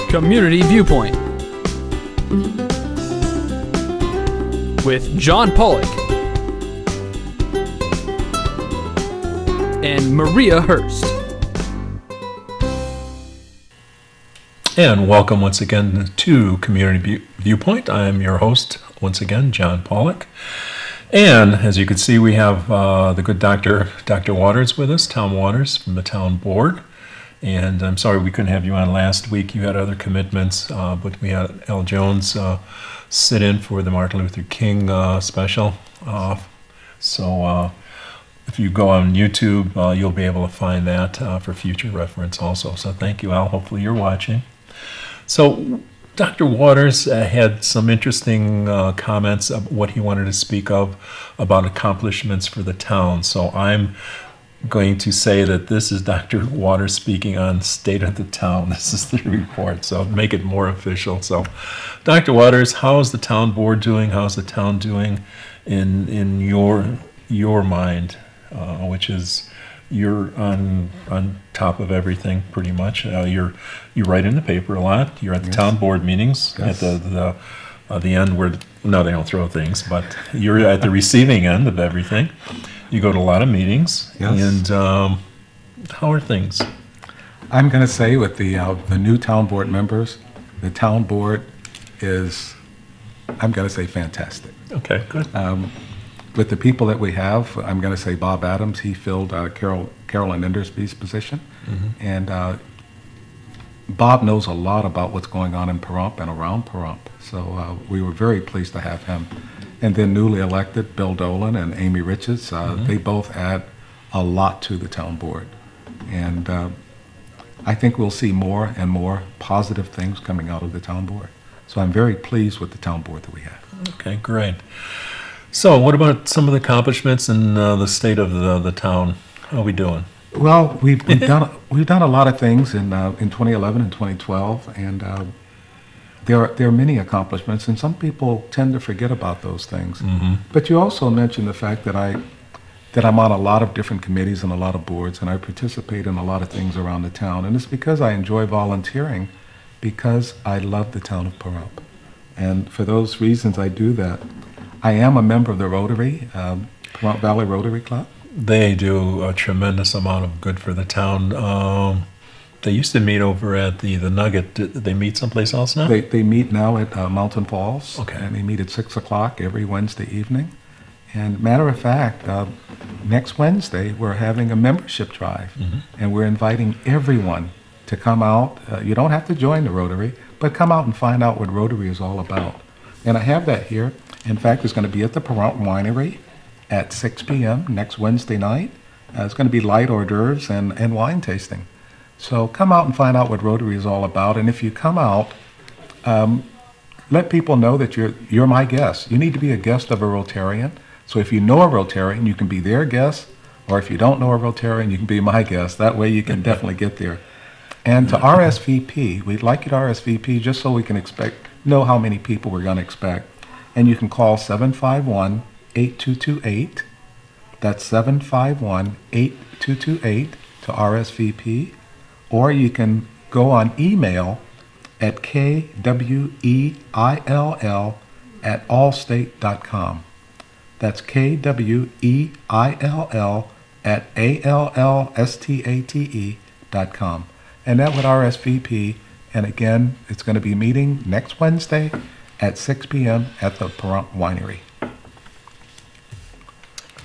Community Viewpoint with John Pollock and Maria Hurst. And welcome once again to Community Viewpoint. I am your host once again, John Pollock. And as you can see, we have the good Dr. Waters with us, Tom Waters from the town board. And I'm sorry we couldn't have you on last week. You had other commitments, but we had Al Jones sit in for the Martin Luther King special. So if you go on YouTube, you'll be able to find that for future reference also. So thank you, Al. Hopefully you're watching. So Dr. Waters had some interesting comments of what he wanted to speak of about accomplishments for the town. So I'm going to say that this is Dr. Waters speaking on State of the Town. This is the report, so make it more official. So, Dr. Waters, how is the town board doing? How's the town doing in your mind, which is you're on top of everything pretty much. You write in the paper a lot. You're at the town board meetings at the end where no, they don't throw things, but you're at the receiving end of everything. You go to a lot of meetings, and how are things? I'm going to say with the new town board members, the town board is, I'm going to say, fantastic. Okay, good. With the people that we have, I'm going to say Bob Adams, he filled Carolyn Endersby's position, and Bob knows a lot about what's going on in Pahrump and around Pahrump, so we were very pleased to have him. And then newly elected Bill Dolan and Amy Riches, they both add a lot to the town board. And I think we'll see more and more positive things coming out of the town board. So I'm very pleased with the town board that we have. Okay, great. So what about some of the accomplishments in the state of the town? How are we doing? Well, we've done a lot of things in 2011 and 2012, and there are many accomplishments, and some people tend to forget about those things. But you also mentioned the fact that I'm on a lot of different committees and a lot of boards, and I participate in a lot of things around the town. And it's because I enjoy volunteering, because I love the town of Pahrump. And for those reasons I do that. I am a member of the Rotary, Pahrump Valley Rotary Club. They do a tremendous amount of good for the town. They used to meet over at the Nugget. Did they meet someplace else now? They meet now at Mountain Falls. Okay. And they meet at 6 o'clock every Wednesday evening. And matter of fact, next Wednesday we're having a membership drive. And we're inviting everyone to come out. You don't have to join the Rotary, but come out and find out what Rotary is all about. And I have that here. In fact, it's going to be at the Pahrump Winery at 6 p.m. next Wednesday night. It's going to be light hors d'oeuvres and wine tasting. So come out and find out what Rotary is all about. And if you come out, let people know that you're my guest. You need to be a guest of a Rotarian. So if you know a Rotarian, you can be their guest. Or if you don't know a Rotarian, you can be my guest. That way you can definitely get there. And to RSVP, we'd like you to RSVP just so we can know how many people we're going to expect. And you can call 751-8228. That's 751-8228 to RSVP. Or you can go on email at kweil@allstate.com. That's kweil@allstate.com. And that would RSVP. And again, it's going to be meeting next Wednesday at 6 p.m. at the Pahrump Winery.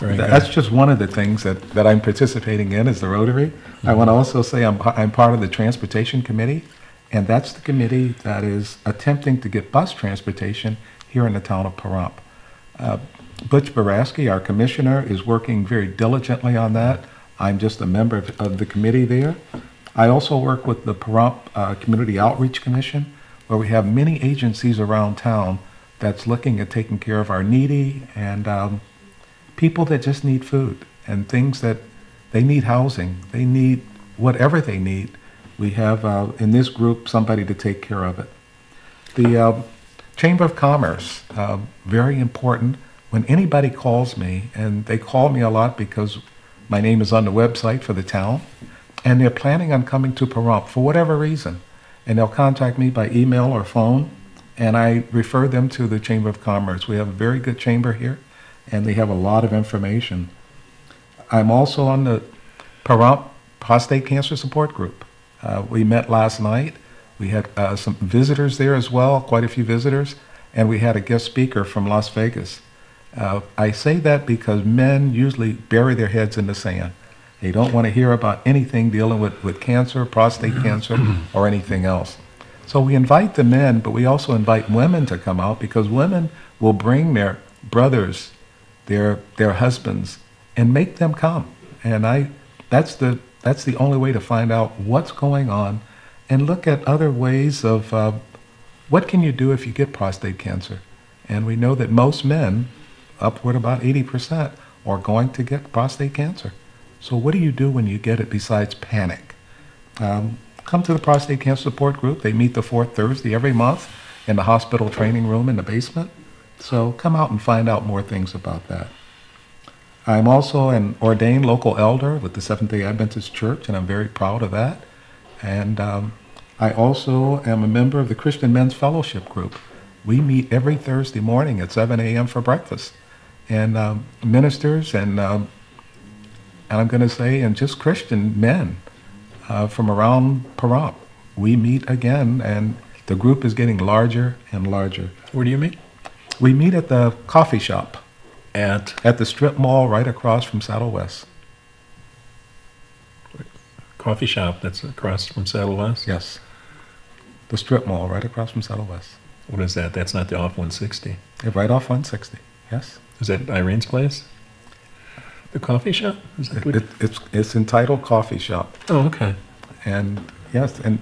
That's just one of the things that I'm participating in is the Rotary. I want to also say I'm part of the Transportation Committee, and that's the committee that is attempting to get bus transportation here in the town of Pahrump. Butch Boraski, our commissioner, is working very diligently on that. I'm just a member of the committee there. I also work with the Pahrump Community Outreach Commission, where we have many agencies around town that's looking at taking care of our needy and people that just need food and things that they need housing. They need whatever they need. We have in this group somebody to take care of it. The Chamber of Commerce, very important. When anybody calls me, and they call me a lot because my name is on the website for the town, and they're planning on coming to Pahrump for whatever reason, and they'll contact me by email or phone, and I refer them to the Chamber of Commerce. We have a very good chamber here, and they have a lot of information. I'm also on the prostate cancer support group. We met last night. We had some visitors there as well, quite a few visitors, and we had a guest speaker from Las Vegas. I say that because men usually bury their heads in the sand. They don't want to hear about anything dealing with cancer, prostate cancer, or anything else. So we invite the men, but we also invite women to come out, because women will bring their brothers, their husbands, and make them come. And that's the only way to find out what's going on and look at other ways of what can you do if you get prostate cancer. And we know that most men, upward about 80%, are going to get prostate cancer. So what do you do when you get it besides panic? Come to the prostate cancer support group. They meet the fourth Thursday every month in the hospital training room in the basement. So come out and find out more things about that. I'm also an ordained local elder with the Seventh-day Adventist Church, and I'm very proud of that. And I also am a member of the Christian Men's Fellowship Group. We meet every Thursday morning at 7 a.m. for breakfast. And ministers and I'm going to say, and just Christian men from around Pahrump. We meet again, and the group is getting larger and larger. Where do you meet? We meet at the coffee shop. At the strip mall right across from Saddle West. coffee shop that's across from Saddle West? Yes. The strip mall right across from Saddle West. What is that? That's not the off 160. Yeah, right off 160, yes. Is that Irene's place? The coffee shop? Is that what? It's entitled Coffee Shop. Oh, okay. And yes, and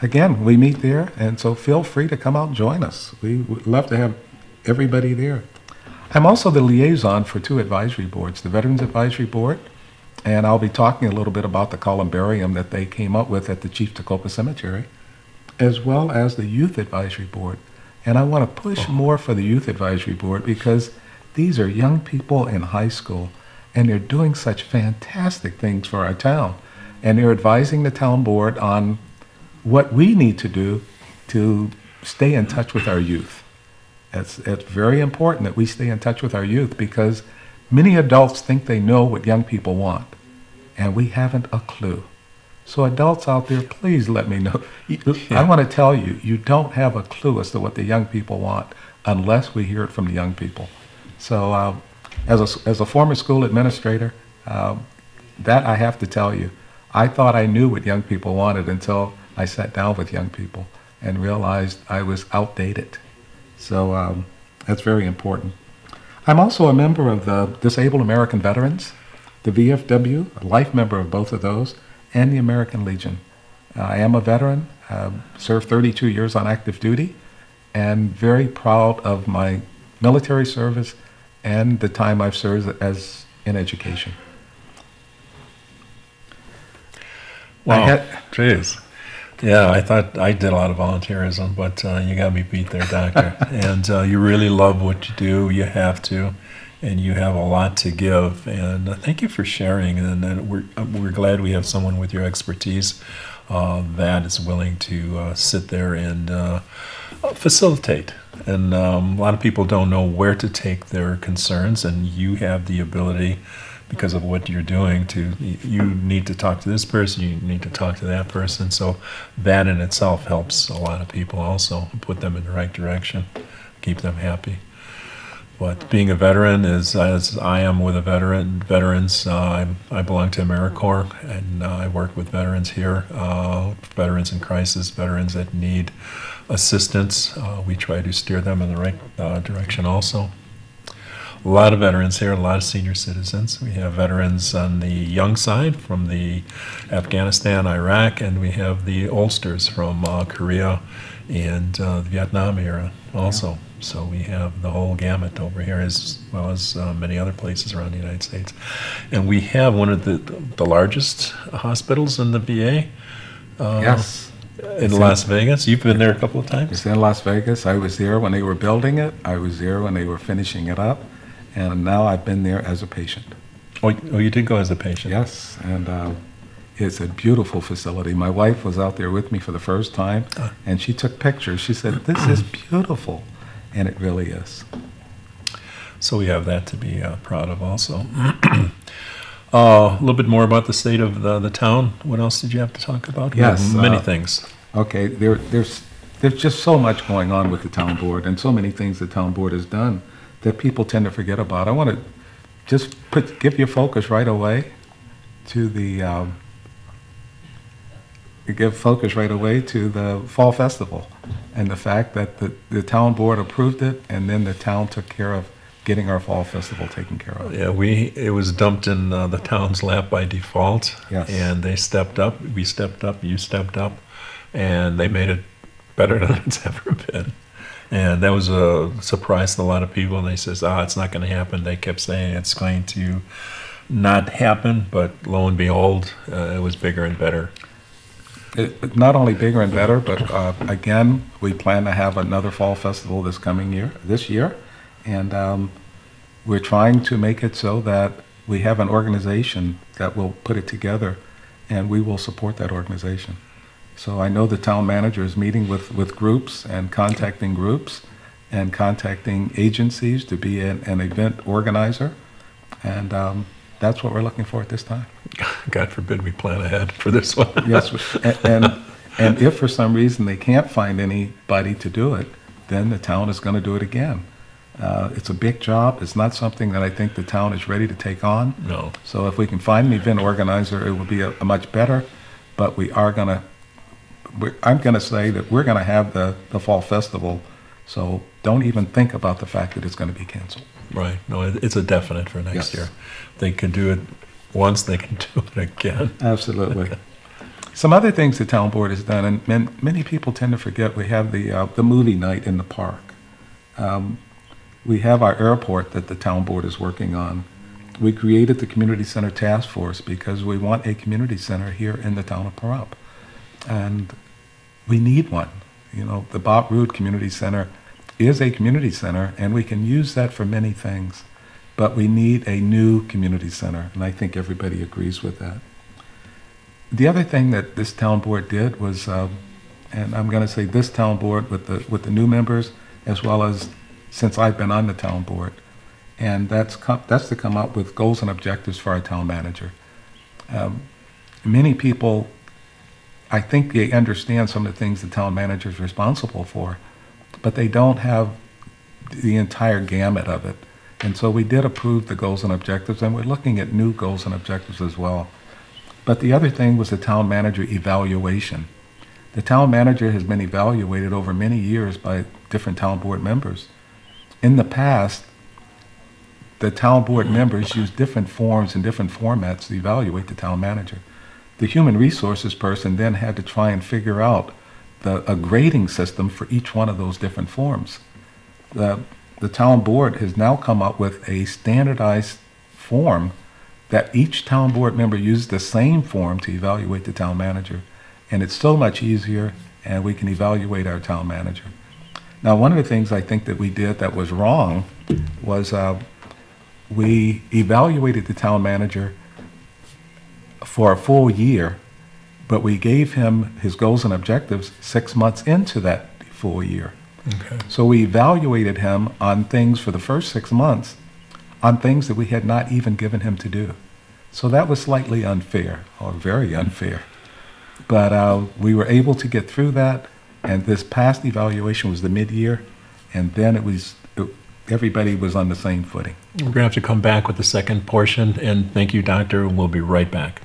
again, we meet there, and so feel free to come out and join us. We would love to have everybody there. I'm also the liaison for two advisory boards, the Veterans Advisory Board, and I'll be talking a little bit about the columbarium that they came up with at the Chief Toccopa Cemetery, as well as the Youth Advisory Board. And I want to push more for the Youth Advisory Board because these are young people in high school, and they're doing such fantastic things for our town. And they're advising the town board on what we need to do to stay in touch with our youth. It's very important that we stay in touch with our youth because many adults think they know what young people want, and we haven't a clue. So adults out there, please let me know. I want to tell you, you don't have a clue as to what the young people want unless we hear it from the young people. So as a former school administrator, that I have to tell you, I thought I knew what young people wanted until I sat down with young people and realized I was outdated. So that's very important. I'm also a member of the Disabled American Veterans, the VFW, a life member of both of those, and the American Legion. I am a veteran, served 32 years on active duty, and very proud of my military service and the time I've served as in education. Wow, jeez. Yeah, I thought I did a lot of volunteerism, but you got me beat there, Doctor. And you really love what you do. You have to, and you have a lot to give. And thank you for sharing. And we're glad we have someone with your expertise that is willing to sit there and facilitate. And a lot of people don't know where to take their concerns, and you have the ability, because of what you're doing, you need to talk to this person, you need to talk to that person. So that in itself helps a lot of people also, put them in the right direction, keep them happy. But being a veteran is, as I am with veterans, I belong to AmeriCorps, and I work with veterans here, veterans in crisis, veterans that need assistance. We try to steer them in the right direction also. A lot of veterans here, a lot of senior citizens. We have veterans on the young side from the Afghanistan, Iraq, and we have the oldsters from Korea and the Vietnam era also. Yeah. So we have the whole gamut over here, as well as many other places around the United States. And we have one of the largest hospitals in the VA. Yes. In Las Vegas. You've been there a couple of times? It's in Las Vegas. I was there when they were building it. I was there when they were finishing it up. And now I've been there as a patient. Oh, you did go as a patient? Yes, and It's a beautiful facility. My wife was out there with me for the first time, and she took pictures. She said, "This is beautiful," and it really is. So we have that to be proud of also. A little bit more about the state of the town. What else did you have to talk about? Yes, Many things. Okay, there's just so much going on with the town board, and so many things the town board has done that people tend to forget about. I want to just give your focus right away to the fall festival, and the fact that the town board approved it, and then the town took care of getting our fall festival taken care of. Yeah, it was dumped in the town's lap by default. Yes. And they stepped up, we stepped up, you stepped up, and they made it better than it's ever been. And that was a surprise to a lot of people. And they says, it's not going to happen. They kept saying it's going to not happen, but lo and behold, it was bigger and better. Not only bigger and better, but again, we plan to have another fall festival this year. And we're trying to make it so that we have an organization that will put it together, and we will support that organization. So I know the town manager is meeting with groups and contacting groups and contacting agencies to be an event organizer. And that's what we're looking for at this time. God forbid we plan ahead for this one. Yes, and if for some reason they can't find anybody to do it, then the town is going to do it again. It's a big job. It's not something that I think the town is ready to take on. No. So if we can find an event organizer, it will be a much better. But I'm going to say that we're going to have the fall festival. So don't even think about the fact that it's going to be canceled. Right. No, it's a definite for next Yes. year. They can do it once, they can do it again. Absolutely. Some other things the town board has done, and many people tend to forget, we have the movie night in the park. We have our airport that the town board is working on. We created the Community Center Task Force because we want a community center here in the town of Pahrump. And we need one. You know, the Bob Roode Community Center is a community center, and we can use that for many things. But we need a new community center, and I think everybody agrees with that. The other thing that this town board did was, and I'm going to say this town board with the new members, as well as since I've been on the town board, and that's to come up with goals and objectives for our town manager. Many people, I think they understand some of the things the town manager is responsible for, but they don't have the entire gamut of it. And so we did approve the goals and objectives, and we're looking at new goals and objectives as well. But the other thing was the town manager evaluation. The town manager has been evaluated over many years by different town board members. In the past, the town board members used different forms and different formats to evaluate the town manager. The human resources person then had to try and figure out a grading system for each one of those different forms. The town board has now come up with a standardized form that each town board member uses the same form to evaluate the town manager. And it's so much easier, and we can evaluate our town manager. Now, one of the things I think that we did that was wrong was we evaluated the town manager for a full year, but we gave him his goals and objectives 6 months into that full year. Okay. So we evaluated him on things for the first 6 months, on things that we had not even given him to do. So that was slightly unfair, or very unfair. But we were able to get through that, and this past evaluation was the mid-year, and then everybody was on the same footing. We're going to have to come back with the second portion, and thank you, Doctor, and we'll be right back.